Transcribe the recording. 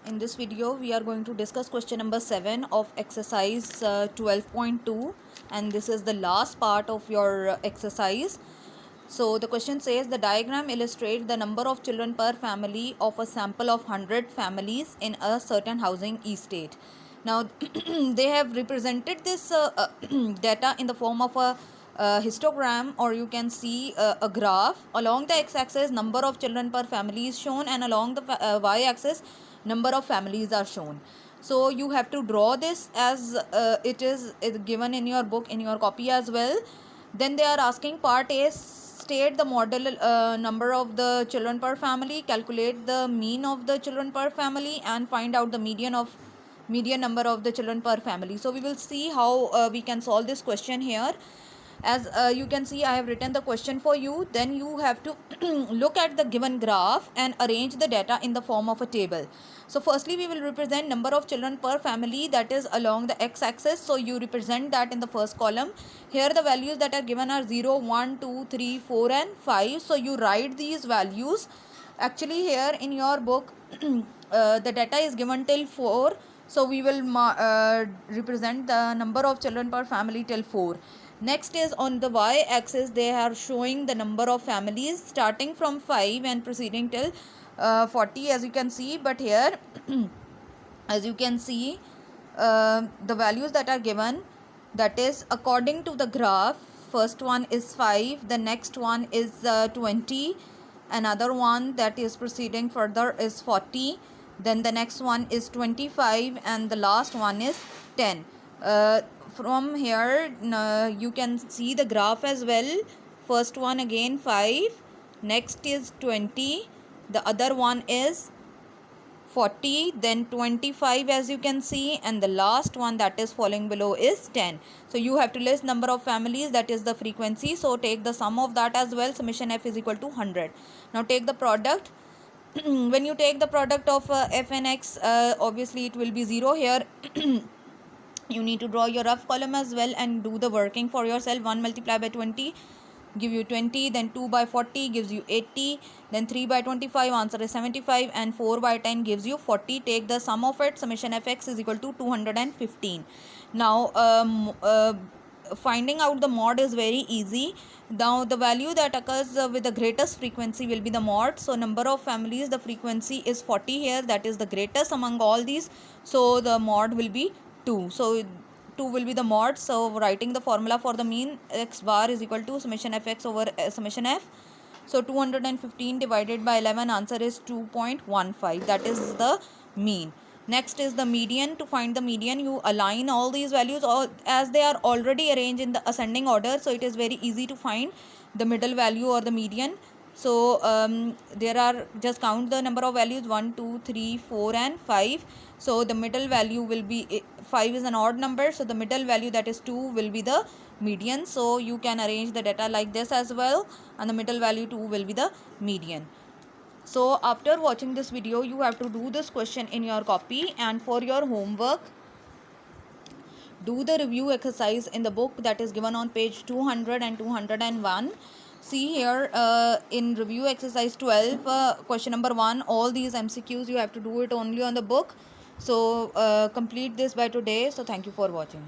In this video we are going to discuss question number 7 of exercise 12.2, and this is the last part of your exercise. So the question says the diagram illustrates the number of children per family of a sample of 100 families in a certain housing estate. Now they have represented this data in the form of a histogram, or you can see a graph. Along the x-axis number of children per family is shown, and along the y-axis number of families are shown. So you have to draw this as it is given in your book, in your copy as well. Then they are asking part A, state the model number of the children per family, calculate the mean of the children per family, and find out the median number of the children per family. So we will see how we can solve this question here. As you can see, I have written the question for you. Then you have to look at the given graph and arrange the data in the form of a table. So firstly we will represent number of children per family, that is along the x-axis. So you represent that in the first column. Here the values that are given are 0, 1, 2, 3, 4 and 5. So you write these values. Actually here in your book the data is given till 4. So we will represent the number of children per family till 4. Next is on the y-axis, they are showing the number of families starting from 5 and proceeding till 40, as you can see. But here as you can see, the values that are given, that is according to the graph. First one is 5, the next one is 20, another one that is proceeding further is 40, then the next one is 25, and the last one is 10. From here you can see the graph as well. First one again 5, next is 20, the other one is 40, then 25 as you can see, and the last one that is falling below is 10. So you have to list number of families, that is the frequency. So take the sum of that as well. Summation f is equal to 100. Now take the product. When you take the product of f and x, obviously it will be 0 here. You need to draw your rough column as well and do the working for yourself. 1 multiplied by 20 give you 20, then 2 by 40 gives you 80, then 3 by 25 answer is 75, and 4 by 10 gives you 40. Take the sum of it. Summation fx is equal to 215. Now finding out the mod is very easy. Now the value that occurs with the greatest frequency will be the mod. So number of families, the frequency is 40 here, that is the greatest among all these. So the mod will be 2. So 2 will be the mod. So writing the formula for the mean, x bar is equal to summation fx over summation f. So 215 divided by 11, answer is 2.15. that is the mean. Next is the median. To find the median, you align all these values as they are already arranged in the ascending order. So it is very easy to find the middle value or the median. So there are, just count the number of values, 1, 2, 3, 4 and 5. So the middle value will be 5 is an odd number, so the middle value, that is 2, will be the median. So you can arrange the data like this as well, and the middle value 2 will be the median. So after watching this video, you have to do this question in your copy, and for your homework, do the review exercise in the book that is given on page 200 and 201. See here in review exercise 12, question number 1, all these MCQs you have to do it only on the book. So complete this by today. So thank you for watching.